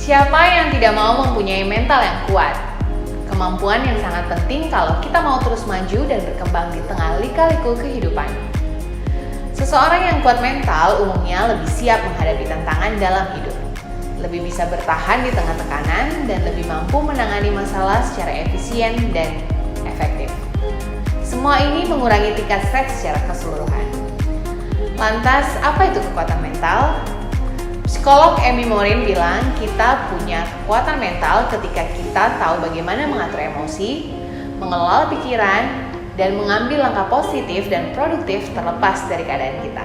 Siapa yang tidak mau mempunyai mental yang kuat? Kemampuan yang sangat penting kalau kita mau terus maju dan berkembang di tengah lika-liku kehidupan. Seseorang yang kuat mental umumnya lebih siap menghadapi tantangan dalam hidup, lebih bisa bertahan di tengah tekanan, dan lebih mampu menangani masalah secara efisien dan efektif. Semua ini mengurangi tingkat stres secara keseluruhan. Lantas, apa itu kekuatan mental? Psikolog Amy Morin bilang kita punya kekuatan mental ketika kita tahu bagaimana mengatur emosi, mengelola pikiran, dan mengambil langkah positif dan produktif terlepas dari keadaan kita.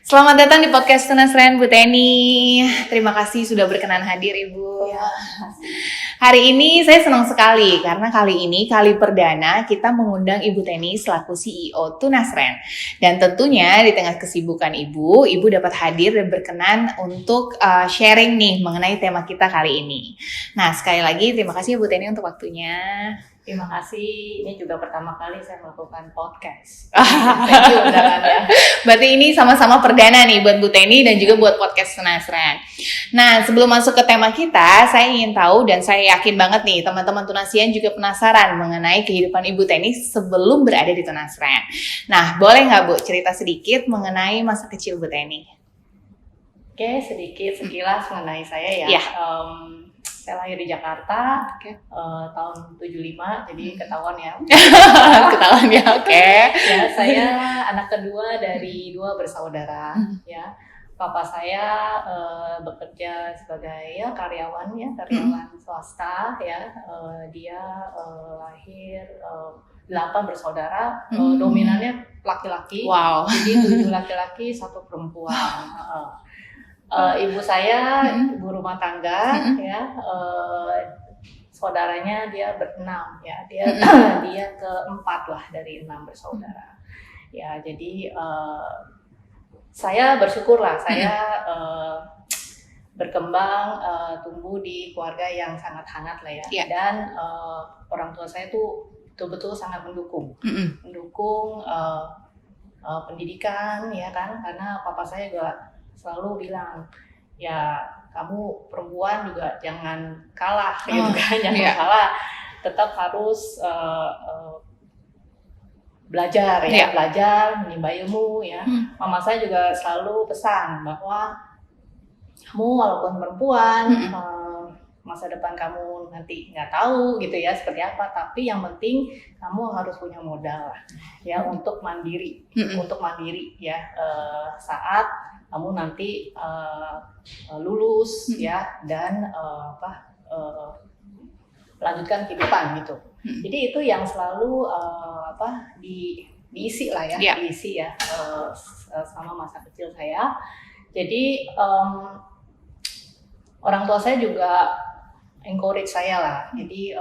Selamat datang di podcast Tunas Ren, Bu Teni. Terima kasih sudah berkenan hadir, Ibu. Ya. Hari ini saya senang sekali karena kali ini kali perdana kita mengundang Ibu Teni selaku CEO Tunas Ren. Dan tentunya di tengah kesibukan Ibu dapat hadir dan berkenan untuk sharing nih mengenai tema kita kali ini. Nah, sekali lagi terima kasih Bu Teni untuk waktunya. Terima kasih, ini juga pertama kali saya melakukan podcast. Thank you undangannya. Berarti ini sama-sama perdana nih buat Bu Teni dan juga buat podcast Tunas Ren. Nah, sebelum masuk ke tema kita, saya ingin tahu dan saya yakin banget nih teman-teman Tunasian juga penasaran mengenai kehidupan Ibu Teni sebelum berada di Tunas Ren. Nah, boleh nggak Bu cerita sedikit mengenai masa kecil Bu Teni? Oke, sedikit sekilas mengenai saya ya. Yeah. Saya lahir di Jakarta tahun 75, jadi ketahuan ya. Ketahuan ya, oke. Ya, saya anak kedua dari 2 bersaudara. Ya, papa saya bekerja sebagai karyawan swasta ya. Dia lahir 8 bersaudara, dominannya laki-laki. Wow. Jadi 7 laki-laki, 1 perempuan. Ibu saya ibu rumah tangga ya, saudaranya dia ber-6 ya, dia keempat lah dari 6 bersaudara ya. Jadi saya bersyukur lah, saya berkembang tumbuh di keluarga yang sangat hangat lah ya. Dan orang tua saya tuh betul-betul sangat mendukung pendidikan ya kan, karena papa saya juga selalu bilang, ya kamu perempuan juga jangan kalah gitu kan, jangan kalah, tetap harus belajar ya, belajar, menimba ilmu ya. Mama saya juga selalu pesan bahwa kamu walaupun perempuan, masa depan kamu nanti nggak tahu gitu ya seperti apa, tapi yang penting kamu harus punya modal ya untuk mandiri, ya saat kamu nanti lulus ya dan melanjutkan kehidupan gitu. Jadi itu yang selalu diisi lah ya, diisi ya sama masa kecil saya. Jadi orang tua saya juga encourage saya lah. Jadi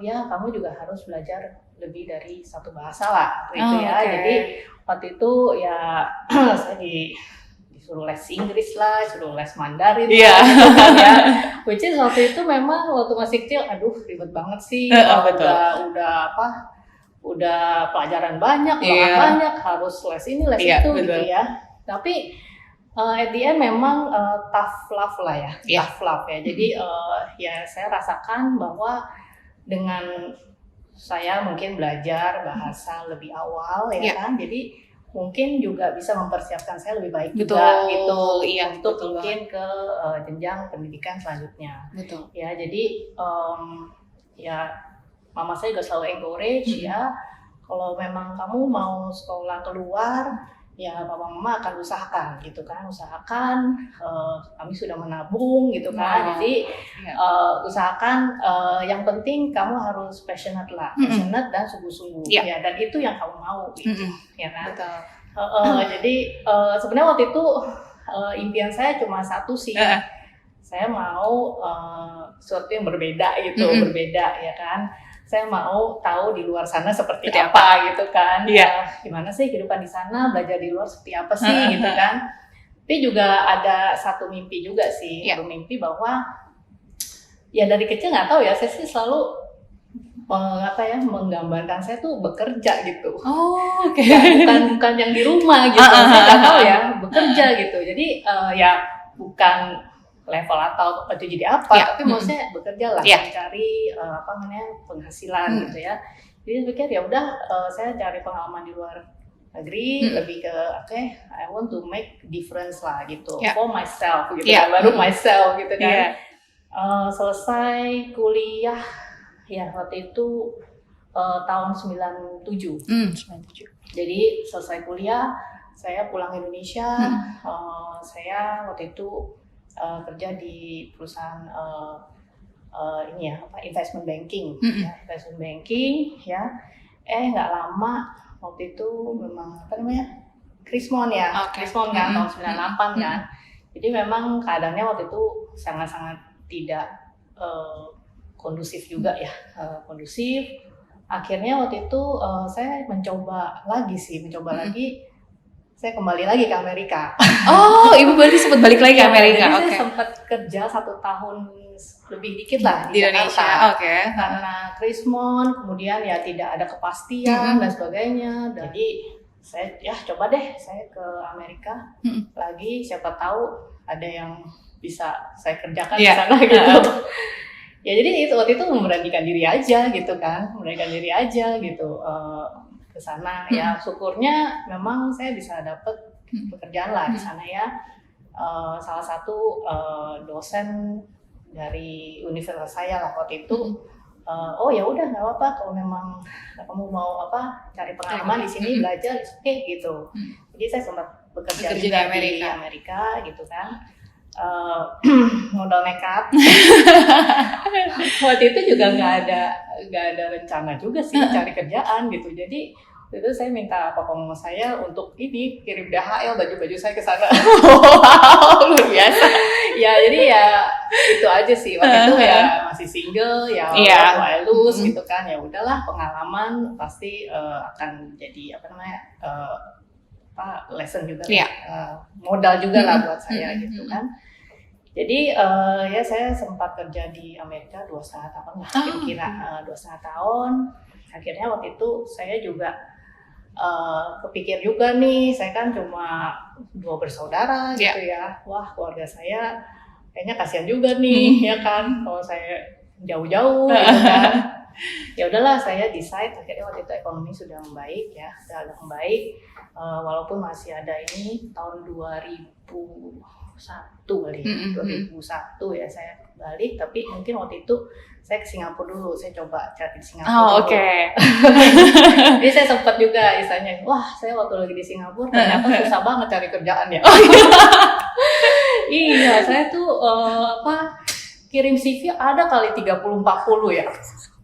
ya kamu juga harus belajar lebih dari 1 bahasa lah gitu ya. Jadi waktu itu ya saya disuruh les Inggris lah, disuruh les Mandarin lah, gitu kan ya. Which is waktu itu memang waktu masih kecil, aduh ribet banget sih. Udah pelajaran banyak, banyak, harus les ini, les itu gitu ya. Tapi at the end memang tough love lah ya, tough love ya. Jadi ya saya rasakan bahwa dengan saya mungkin belajar bahasa lebih awal ya kan, jadi mungkin juga bisa mempersiapkan saya lebih baik juga gitu untuk mungkin ke jenjang pendidikan selanjutnya. Ya, jadi ya mama saya juga selalu encourage ya, kalau memang kamu mau sekolah keluar ya papa mama akan usahakan gitu kan, kami sudah menabung gitu kan. Jadi usahakan, yang penting kamu harus passionate dan sungguh-sungguh ya, dan itu yang kamu mau gitu ya kan. Jadi sebenarnya waktu itu impian saya cuma satu sih, saya mau sesuatu yang berbeda gitu, berbeda ya kan. Saya mau tahu di luar sana seperti apa gitu kan. Gimana sih kehidupan di sana, belajar di luar seperti apa sih gitu kan. Tapi Tapi juga ada satu mimpi juga sih, satu mimpi bahwa ya dari kecil nggak tahu ya, saya sih selalu menggambarkan saya tuh bekerja gitu. Oh, oke. Bukan yang di rumah gitu. Saya nggak tahu ya, bekerja gitu. Jadi ya bukan level atau jadi apa, tapi maksudnya bekerja lah, mencari penghasilan gitu ya. Jadi saya pikir ya udah, saya cari pengalaman di luar negeri, lebih ke I want to make difference lah gitu, for myself gitu kan, baru myself gitu kan. Selesai kuliah ya waktu itu tahun 97. 97. Jadi selesai kuliah, saya pulang Indonesia, saya waktu itu kerja di perusahaan investment banking, investment banking ya. Nggak lama waktu itu memang Krismon ya, Krismon kan tahun 98 kan. Jadi memang keadaannya waktu itu sangat-sangat tidak kondusif juga ya, kondusif. Akhirnya waktu itu saya mencoba lagi, saya kembali lagi ke Amerika. Oh, Ibu berarti sempat balik lagi ke Amerika. Jadi saya sempat kerja 1 tahun lebih dikit lah di Indonesia. Karena Krismon, kemudian ya tidak ada kepastian dan sebagainya. Jadi saya coba deh saya ke Amerika lagi, siapa tahu ada yang bisa saya kerjakan di sana gitu. Ya jadi waktu itu memberanikan diri aja gitu ke sana. Ya syukurnya memang saya bisa dapat pekerjaan lah di sana ya. Salah satu dosen dari universitas saya lah waktu itu, ya udah nggak apa-apa kalau memang kamu mau cari pengalaman di sini, belajar, oke gitu. Jadi saya sempat bekerja di Amerika gitu kan. Modal nekat. Waktu itu juga nggak ada rencana juga sih cari kerjaan gitu. Jadi itu saya minta papa saya untuk kirim DHL baju-baju saya ke sana. Wow, luar biasa. Ya jadi ya itu aja sih, waktu itu ya masih single ya, lulus gitu kan, ya udahlah, pengalaman pasti akan jadi lesson juga, modal juga lah buat saya gitu kan. Jadi ya saya sempat kerja di Amerika 2,5 tahun lah, kira-kira 2,5 tahun. Akhirnya waktu itu saya juga kepikir juga nih, saya kan cuma 2 bersaudara gitu ya. Wah, keluarga saya kayaknya kasihan juga nih ya kan, kalau saya jauh-jauh gitu kan. Ya udahlah, saya decide akhirnya waktu itu ekonomi sudah membaik ya, sudah membaik, walaupun masih ada ini tahun 2001 kali, 2001 ya saya balik, tapi mungkin waktu itu saya ke Singapura dulu, saya coba cari di Singapura dulu. Jadi saya sempat juga istilahnya, wah saya waktu lagi di Singapura ternyata susah banget cari kerjaan ya. Iya, saya tuh kirim CV ada kali 30-40 ya.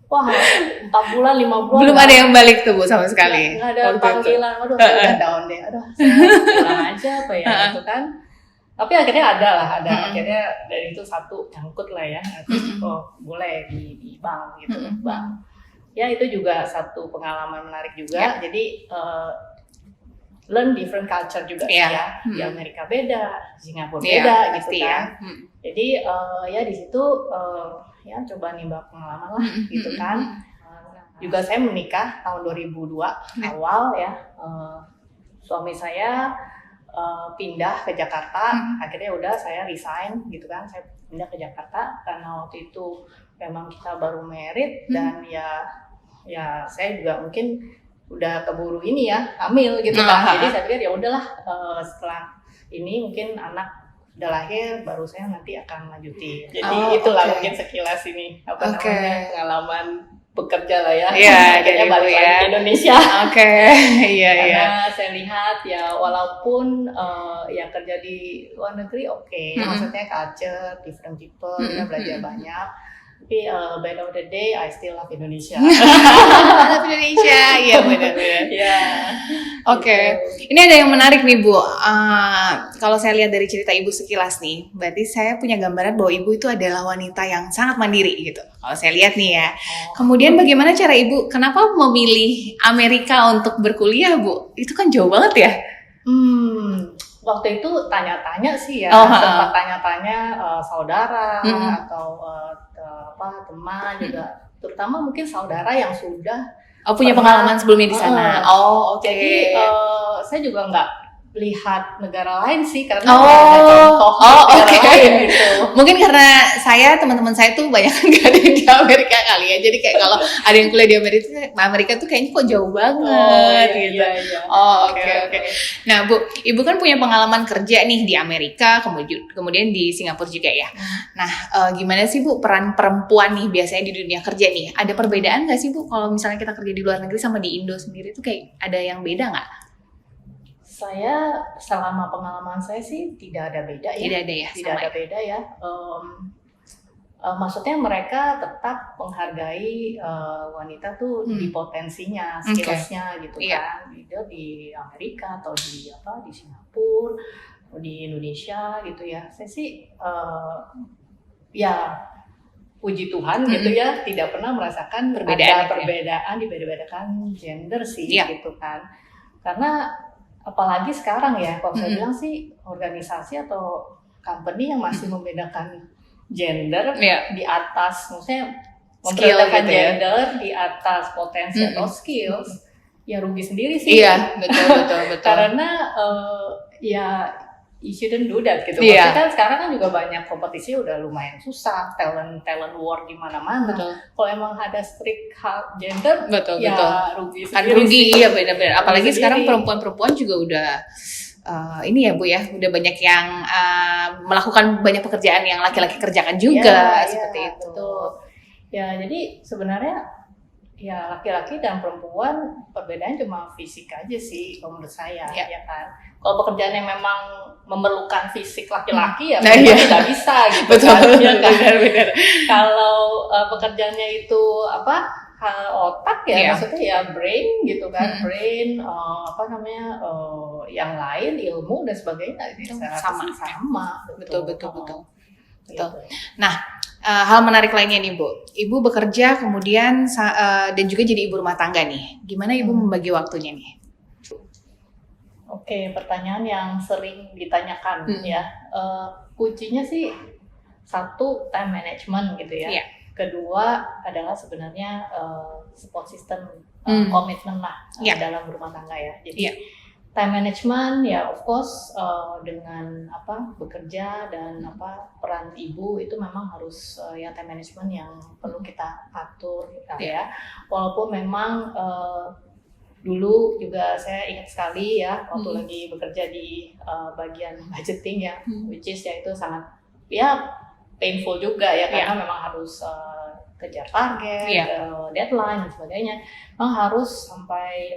Wah, 4 bulan, 5 bulan. Belum ada yang balik tuh Bu sama sekali. Nggak ada panggilan, aduh saya udah down deh, saya pulang aja gitu kan. Tapi akhirnya ada. Akhirnya dari itu satu nyangkut lah ya. Boleh di bank gitu, bank. Ya itu juga satu pengalaman menarik juga. Jadi learn different culture juga sih ya. Di Amerika beda, Singapura beda gitu kan. Jadi ya di situ ya coba nimba pengalaman lah gitu kan. Juga saya menikah tahun 2002 awal ya. Suami saya pindah ke Jakarta, akhirnya udah saya resign gitu kan, saya pindah ke Jakarta karena waktu itu memang kita baru married dan ya saya juga mungkin udah keburu ini ya, hamil gitu kan. Jadi saya pikir ya udahlah, setelah ini mungkin anak udah lahir baru saya nanti akan lanjutin. Jadi itulah mungkin sekilas ini pengalaman bekerja lah ya. Akhirnya balik lagi ke Indonesia. Karena saya lihat ya walaupun ya kerja di luar negeri maksudnya culture, different people, kita belajar banyak. Tapi by the end of the day, I still love Indonesia. Love Indonesia, iya benar-benar. Ini ada yang menarik nih Bu. Kalau saya lihat dari cerita Ibu sekilas nih, berarti saya punya gambaran bahwa Ibu itu adalah wanita yang sangat mandiri gitu. Kalau saya lihat nih ya. Kemudian bagaimana cara Ibu, kenapa memilih Amerika untuk berkuliah Bu? Itu kan jauh banget ya. waktu itu tanya-tanya sih ya, sempat tanya-tanya saudara atau teman juga, terutama mungkin saudara yang sudah punya pengalaman sebelumnya di sana. Jadi saya juga nggak lihat negara lain sih, karena ada contoh negara lain gitu. Mungkin karena teman-teman saya tuh banyak nggak ada di Amerika kali ya, jadi kayak kalau ada yang kuliah di Amerika tuh kayaknya kok jauh banget gitu. Oke. Nah Bu, Ibu kan punya pengalaman kerja nih di Amerika, kemudian di Singapura juga ya. Nah gimana sih Bu peran perempuan nih biasanya di dunia kerja nih? Ada perbedaan nggak sih Bu kalau misalnya kita kerja di luar negeri sama di Indo sendiri tuh kayak ada yang beda nggak? Saya selama pengalaman saya sih tidak ada beda ya. Tidak ada beda ya. Maksudnya mereka tetap menghargai wanita tuh di potensinya, skillsnya gitu kan. Di Amerika atau di Singapura, di Indonesia gitu ya. Saya sih ya puji Tuhan gitu ya, tidak pernah merasakan perbedaan dibeda-bedakan gender sih gitu kan. Karena apalagi sekarang ya, kalau saya bilang sih organisasi atau company yang masih membedakan gender di atas, maksudnya membedakan gitu gender di atas potensi atau skills, ya rugi sendiri sih. Iya, betul. Karena ya you shouldn't do that gitu. Maksudnya kan sekarang kan juga banyak kompetisi udah lumayan susah, talent war di mana-mana. Kalau emang ada strict gender, rugi sendiri. Rugi, iya benar-benar. Apalagi sekarang perempuan-perempuan juga udah ini ya Bu ya, udah banyak yang melakukan banyak pekerjaan yang laki-laki kerjakan juga seperti itu. Betul. Ya jadi sebenarnya ya laki-laki dan perempuan perbedaannya cuma fisik aja sih kalau menurut saya ya kan. Kalau pekerjaan yang memang memerlukan fisik laki-laki ya tidak bisa gitu. Betul. Benar. Kalau pekerjaannya itu otak ya, maksudnya ya brain gitu kan, brain yang lain, ilmu dan sebagainya sama. Betul. Nah, hal menarik lainnya nih Bu, Ibu bekerja kemudian dan juga jadi ibu rumah tangga nih. Gimana Ibu membagi waktunya nih? Oke, pertanyaan yang sering ditanyakan ya. Kuncinya sih satu, time management gitu ya. Kedua adalah sebenarnya support system, komitmen lah dalam rumah tangga ya. Jadi time management ya of course dengan bekerja dan peran ibu itu memang harus time management yang perlu kita atur ya. Walaupun memang dulu juga saya ingat sekali ya waktu lagi bekerja di bagian budgeting ya, which is ya itu sangat painful juga ya karena memang harus kejar target, deadline dan sebagainya. Memang harus sampai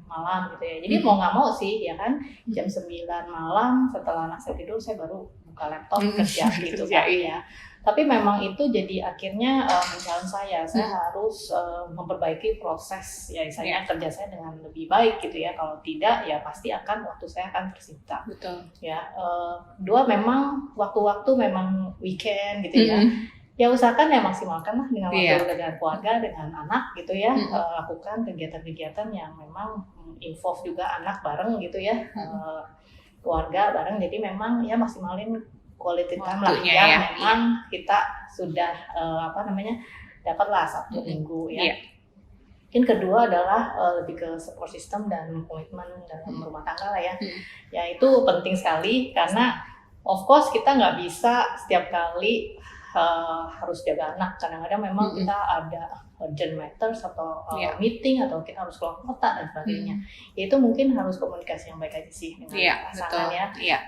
malam gitu ya. Jadi mau nggak mau sih ya kan jam 9 malam setelah anak saya tidur saya baru buka laptop kerja gitu kan ya. Tapi memang itu jadi akhirnya challenge saya harus memperbaiki proses ya misalnya kerja saya dengan lebih baik gitu ya. Kalau tidak ya pasti waktu saya akan tersita. Betul. Ya, dua memang waktu-waktu memang weekend gitu ya. Ya usahakan ya maksimalkan lah dengan waktu dengan keluarga, dengan anak gitu ya. Lakukan kegiatan-kegiatan yang memang involve juga anak bareng gitu ya. Keluarga bareng, jadi memang ya maksimalin quality time lah yang memang kita sudah dapatlah Sabtu Minggu ya. Mungkin kedua adalah lebih ke support system dan komitmen dalam rumah tangga lah ya. Ya itu penting sekali karena of course kita nggak bisa setiap kali harus jaga anak. Kadang-kadang memang kita ada urgent matters atau meeting atau kita harus keluar kota dan sebagainya. Itu mungkin harus komunikasi yang baik aja sih dengan pasangan ya.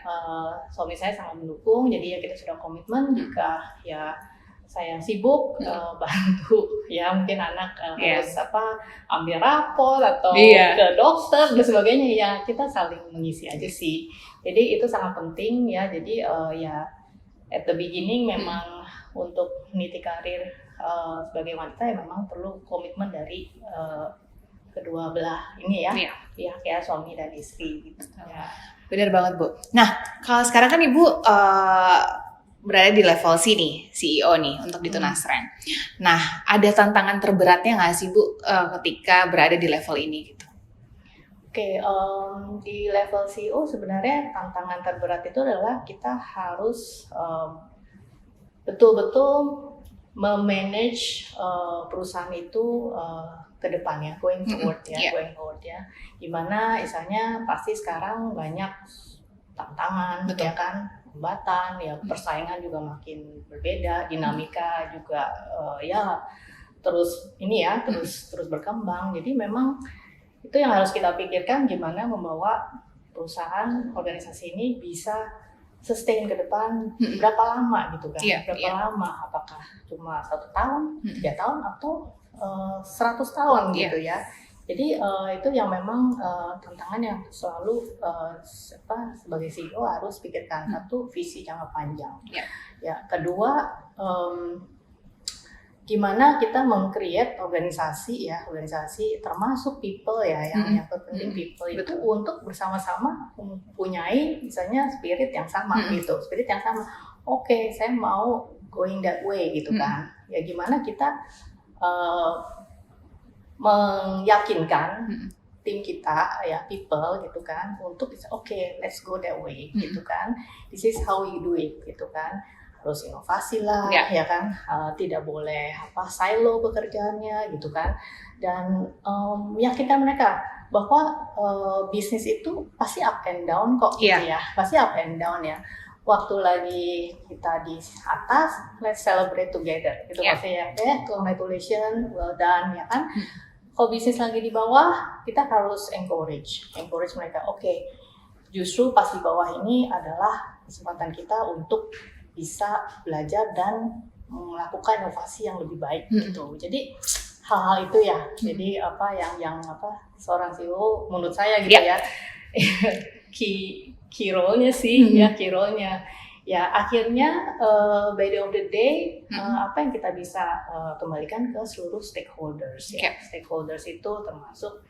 Suami saya sangat mendukung, jadi ya kita sudah komitmen jika ya saya sibuk bantu ya mungkin anak harus ambil rapor atau ke dokter dan sebagainya ya kita saling mengisi aja sih. Jadi itu sangat penting ya. Jadi ya at the beginning memang untuk meniti karir sebagai wanita ya memang perlu komitmen dari kedua belah ini ya, ya suami dan istri gitu. Ya. Benar banget Bu. Nah kalau sekarang kan Ibu berada di level C nih, CEO nih untuk di Tunasren. Nah ada tantangan terberatnya nggak sih Bu ketika berada di level ini gitu? Oke, di level CEO sebenarnya tantangan terberat itu adalah kita harus betul-betul memanage perusahaan itu ke depannya, going forward ya. Dimana misalnya pasti sekarang banyak tantangan, ya kan, hambatan, ya persaingan juga makin berbeda, dinamika juga terus berkembang. Jadi memang itu yang harus kita pikirkan, gimana membawa perusahaan, organisasi ini bisa sustain ke depan berapa lama gitu kan, lama, apakah cuma 1 tahun, 3 tahun, atau 100 tahun gitu ya. Jadi itu yang memang tantangan yang selalu sebagai CEO harus pikirkan. Satu, visi jangka panjang. Ya, kedua, gimana kita meng-create organisasi termasuk people ya, yang penting people itu untuk bersama-sama mempunyai misalnya spirit yang sama gitu, Oke, saya mau going that way gitu kan. Ya gimana kita meyakinkan tim kita ya, people gitu kan, untuk bisa let's go that way gitu kan. This is how we do it gitu kan. Terus inovasi lah, ya kan, tidak boleh silo pekerjaannya gitu kan, dan meyakinkan mereka bahwa bisnis itu pasti up and down kok gitu ya, pasti up and down ya. Waktu lagi kita di atas, let's celebrate together gitu maksudnya ya, congratulations, well done ya kan. Kalau bisnis lagi di bawah, kita harus encourage mereka. Justru pas di bawah ini adalah kesempatan kita untuk bisa belajar dan melakukan inovasi yang lebih baik gitu. Jadi hal-hal itu ya. Jadi yang seorang CEO menurut saya gitu ya. key role-nya sih key role-nya. Ya akhirnya by the end of the day apa yang kita bisa kembalikan ke seluruh stakeholders ya. Stakeholders itu termasuk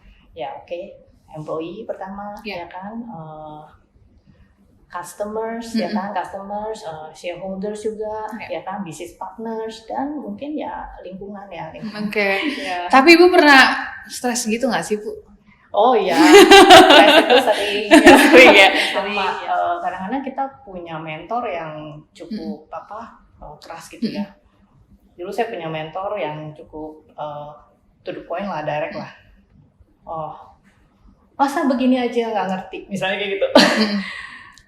employee pertama ya kan. Customers, ya kan, shareholders juga, ya kan, business partners, dan mungkin ya lingkungan ya. Ya. Tapi Ibu pernah stres gitu nggak sih, Bu? Oh iya, stres itu sering ya. Kadang-kadang kita punya mentor yang cukup keras gitu ya. Dulu saya punya mentor yang cukup to the point lah, direct lah. Masa begini aja nggak ngerti, misalnya kayak gitu.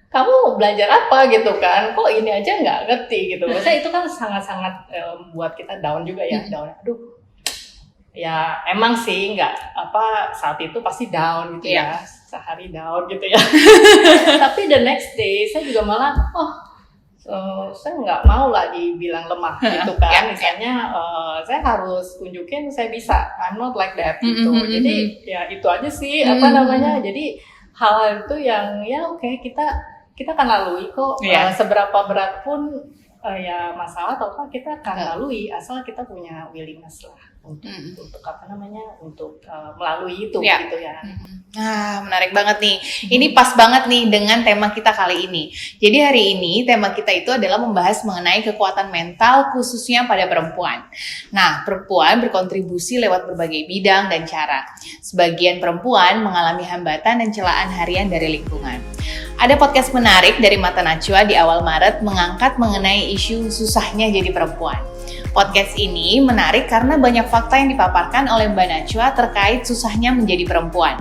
Kamu belajar apa gitu kan, kok ini aja nggak ngerti gitu. Maksudnya itu kan sangat-sangat buat kita down juga ya, down. Aduh, ya emang sih nggak saat itu pasti down gitu ya, sehari down gitu ya. Tapi the next day saya juga malah saya nggak mau lah dibilang lemah gitu kan. Misalnya saya harus tunjukin saya bisa, I'm not like that gitu. Jadi ya itu aja sih Jadi hal itu yang kita akan lalui kok, seberapa berat pun masalah atau kita akan lalui, asal kita punya willingness lah untuk melalui itu gitu ya. Nah, menarik banget nih. Ini pas banget nih dengan tema kita kali ini. Jadi hari ini tema kita itu adalah membahas mengenai kekuatan mental khususnya pada perempuan. Nah, perempuan berkontribusi lewat berbagai bidang dan cara. Sebagian perempuan mengalami hambatan dan celaan harian dari lingkungan. Ada podcast menarik dari Mata Najwa di awal Maret mengangkat mengenai isu susahnya jadi perempuan. Podcast ini menarik karena banyak fakta yang dipaparkan oleh Mbak Najwa terkait susahnya menjadi perempuan.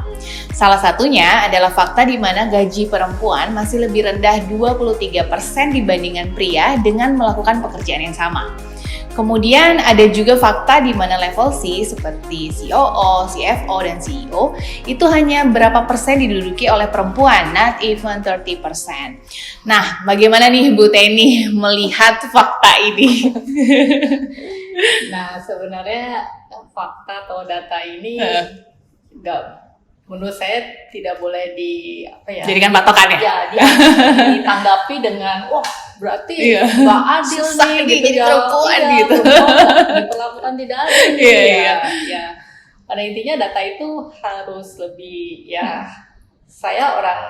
Salah satunya adalah fakta di mana gaji perempuan masih lebih rendah 23% dibandingkan pria dengan melakukan pekerjaan yang sama. Kemudian ada juga fakta di mana level C seperti COO, CFO, dan CEO itu hanya berapa persen diduduki oleh perempuan, not even 30%. Nah, bagaimana nih Bu Teni melihat fakta ini? Nah, sebenarnya fakta atau data ini menurut saya tidak boleh jadikan patokan ya? Ditanggapi dengan berarti nggak adil nih gitu ya, gitu. Diperlakukan tidak adil ya. Pada intinya data itu harus lebih saya orang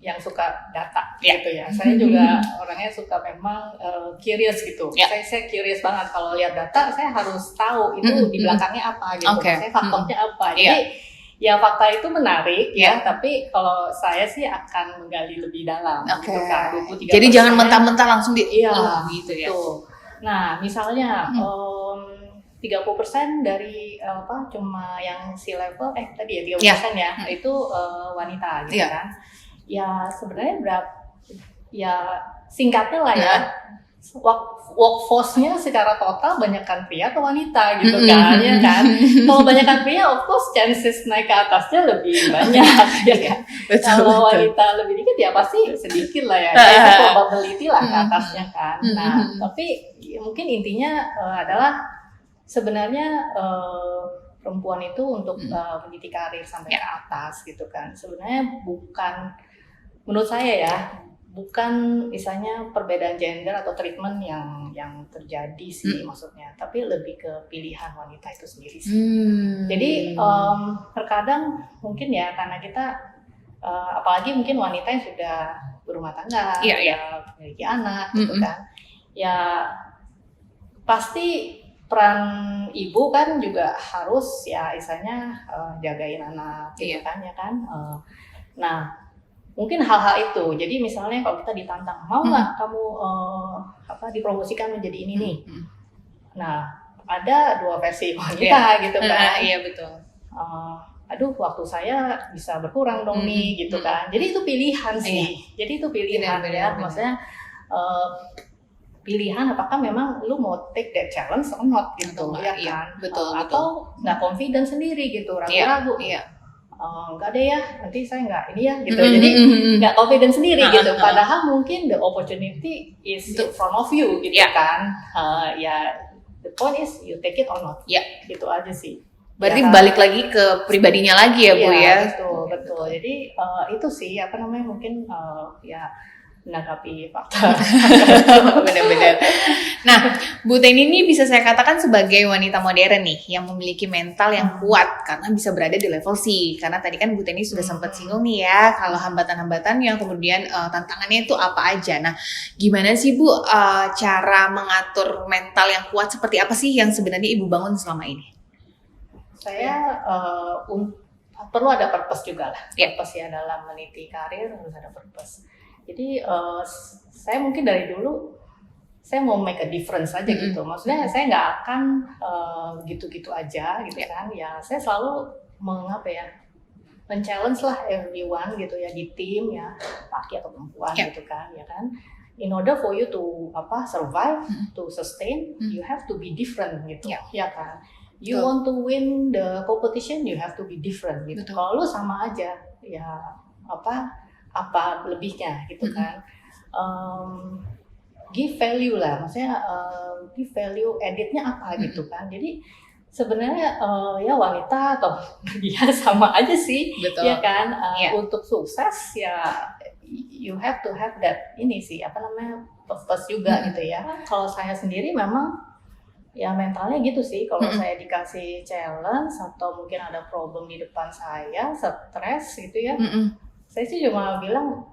yang suka data gitu ya. Saya juga orangnya suka memang curious gitu. Saya curious banget kalau lihat data, saya harus tahu itu di belakangnya apa gitu. Saya faktornya apa. Jadi Ya fakta itu menarik ya, tapi kalau saya sih akan menggali lebih dalam. Oke. Gitu kan, 23%. Jadi jangan mentah-mentah langsung iya, gitu ya. Nah, misalnya 30% dari cuma yang C-level tadi ya 30% ya itu wanita gitu kan. Ya sebenarnya ya singkatnya lah ya. Workforce-nya secara total banyakkan pria atau wanita gitu kan, ya kan. Kalau banyakkan pria, of course chances naik ke atasnya lebih banyak, ya kan. Kalau wanita lebih dikit ya pasti sedikit lah ya. Itu probability lah ke atasnya kan. Nah, tapi mungkin intinya adalah sebenarnya perempuan itu untuk meniti karir sampai ke atas gitu kan. Sebenarnya bukan, menurut saya ya, bukan misalnya perbedaan gender atau treatment yang terjadi sih maksudnya, tapi lebih ke pilihan wanita itu sendiri sih. Jadi terkadang mungkin ya karena kita apalagi mungkin wanita yang sudah berumah tangga, memiliki anak gitu kan, ya pasti peran ibu kan juga harus ya istilahnya jagain anak gitu kan ya kan. Nah mungkin hal-hal itu. Jadi misalnya kalau kita ditantang, mau nggak kamu dipromosikan menjadi ini nih? Nah, ada dua versi wanita gitu kan. Iya betul. Aduh, waktu saya bisa berkurang dong nih gitu kan. Jadi itu pilihan sih. Jadi itu pilihan ya. Maksudnya pilihan apakah memang lu mau take that challenge or not gitu ya kan. Betul. Atau nggak confident sendiri gitu, ragu-ragu. Enggak deh ya, nanti saya enggak ini ya gitu. Jadi enggak confident sendiri gitu. Padahal mungkin the opportunity is in front of you gitu kan. Ya the point is you take it or not. Gitu aja sih. Berarti balik lagi ke pribadinya lagi ya Bu ya. Betul. Jadi itu sih mungkin ya menanggapi fakta. Benar-benar. Nah, Bu Teni ini bisa saya katakan sebagai wanita modern nih yang memiliki mental yang kuat karena bisa berada di level C. Karena tadi kan Bu Teni sudah sempat singgung nih ya kalau hambatan-hambatan yang kemudian tantangannya itu apa aja. Nah, gimana sih Bu cara mengatur mental yang kuat seperti apa sih yang sebenarnya Ibu bangun selama ini? Saya perlu ada purpose juga lah. Purpose ya dalam meniti karir harus ada purpose. Jadi saya mungkin dari dulu saya mau make a difference aja gitu. Maksudnya saya nggak akan gitu-gitu aja gitu kan. Ya saya selalu men-challenge lah everyone gitu ya di tim ya, laki atau perempuan gitu kan ya kan. In order for you to survive, to sustain, you have to be different gitu ya kan. You want to win the competition, you have to be different gitu. Kalau lu sama aja ya apa lebihnya gitu kan. Give value lah, maksudnya give value editnya apa gitu kan. Jadi sebenarnya ya wanita atau dia sama aja sih. Ya kan. Untuk sukses ya you have to have that ini sih purpose juga gitu ya. Kalau saya sendiri memang ya mentalnya gitu sih. Kalau saya dikasih challenge atau mungkin ada problem di depan saya, stres gitu ya. Saya sih cuma bilang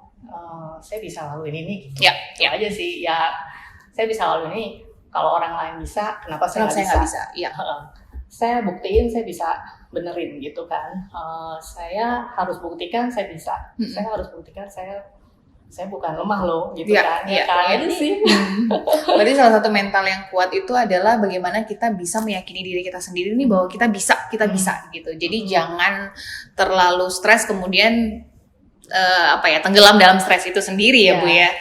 saya bisa laluin ini gitu. Itu aja sih. Ya saya bisa laluin ini. Kalau orang lain bisa, kenapa saya nggak bisa? Saya buktiin saya bisa benerin gitu kan. Saya harus buktikan saya bisa. Saya harus buktikan saya bukan lemah loh gitu kan. Itu sih. Berarti salah satu mental yang kuat itu adalah bagaimana kita bisa meyakini diri kita sendiri nih bahwa kita bisa gitu. Jadi jangan terlalu stres kemudian tenggelam dalam stres itu sendiri ya Bu ya.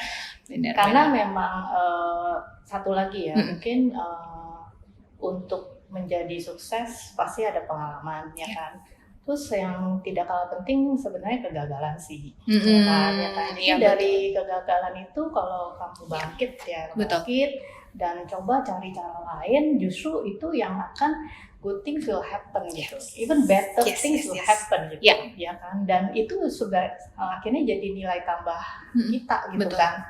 Karena memang satu lagi ya mungkin untuk menjadi sukses pasti ada pengalaman ya kan. Terus yang tidak kalah penting sebenarnya kegagalan sih. Ya kan. Jadi dari kegagalan itu kalau kamu bangkit dan coba cari cara lain, justru itu yang akan good things will happen gitu. Even better things will happen gitu. Ya kan. Dan itu sudah akhirnya jadi nilai tambah kita gitu kan.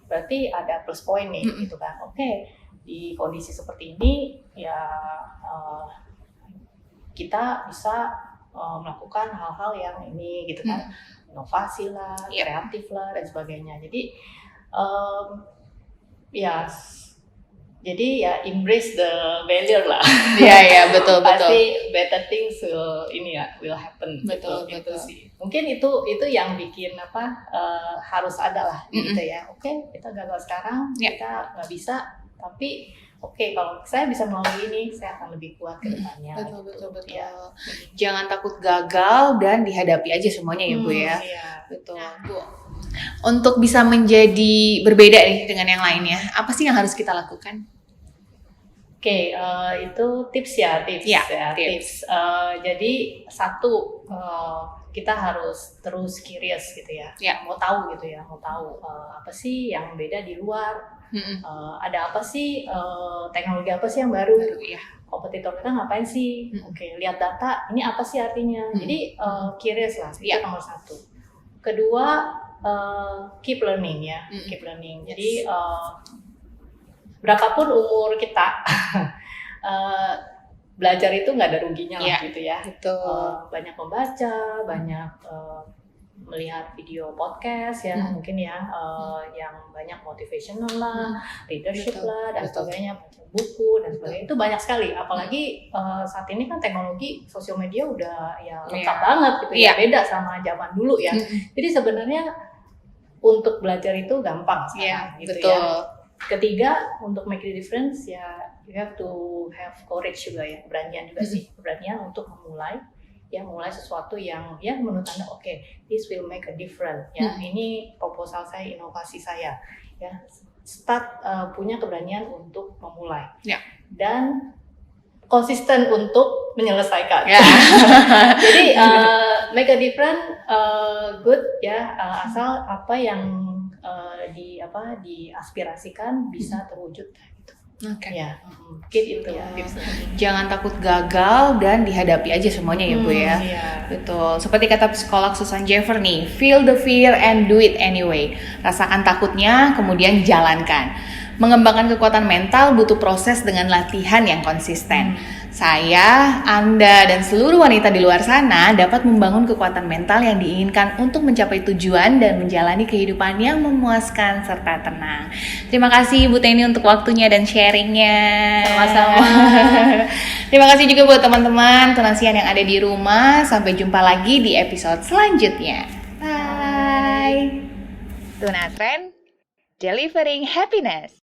Berarti ada plus point nih gitu kan. Di kondisi seperti ini ya kita bisa melakukan hal-hal yang ini gitu kan, inovasi lah, kreatif lah dan sebagainya. Jadi ya Jadi ya embrace the failure lah. Iya betul. Pasti better things will happen. Betul. Gitu sih. Mungkin itu yang bikin harus ada lah gitu ya. Oke, kita gagal sekarang, kita nggak bisa, tapi kalau saya bisa melalui ini, saya akan lebih kuat ke depannya. Betul. Ya. Jangan takut gagal dan dihadapi aja semuanya ya Bu ya. Iya. Betul. Nah, Bu, untuk bisa menjadi berbeda nih dengan yang lainnya, apa sih yang harus kita lakukan? Oke, itu tips. Jadi satu, kita harus terus curious gitu ya. Mau tahu gitu ya, apa sih yang beda di luar. Ada apa sih, teknologi apa sih yang baru, kompetitor kita ngapain sih, lihat data, ini apa sih artinya. Jadi curious lah, itu nomor satu. Kedua, keep learning ya, jadi berapapun umur kita, belajar itu nggak ada ruginya lah gitu ya. Banyak membaca, banyak melihat video podcast ya, mungkin ya, yang banyak motivational lah, leadership lah, dan sebagainya, baca buku dan sebagainya, itu banyak sekali. Apalagi saat ini kan teknologi sosial media udah ya lengkap banget gitu ya, beda sama zaman dulu ya. Jadi sebenarnya untuk belajar itu gampang sekarang gitu ya. Ketiga, untuk make the difference ya, you have to have courage juga ya, keberanian juga sih, keberanian untuk memulai sesuatu yang ya menurut Anda this will make a difference ya. Ini proposal saya, inovasi saya ya. Start, punya keberanian untuk memulai dan konsisten untuk menyelesaikan. Jadi make a difference, good ya, asal apa yang diaspirasikan bisa terwujud gitu. Gitu ya. Jangan takut gagal dan dihadapi aja semuanya ya Bu ya. Betul. Seperti kata psikolog Susan Jeffer nih, feel the fear and do it anyway. Rasakan takutnya, kemudian jalankan. Mengembangkan kekuatan mental butuh proses dengan latihan yang konsisten. Saya, Anda, dan seluruh wanita di luar sana dapat membangun kekuatan mental yang diinginkan untuk mencapai tujuan dan menjalani kehidupan yang memuaskan serta tenang. Terima kasih Bu Teni untuk waktunya dan sharingnya. Sama-sama. Terima kasih juga buat teman-teman Tunasian yang ada di rumah. Sampai jumpa lagi di episode selanjutnya. Bye. Tunatren, delivering happiness.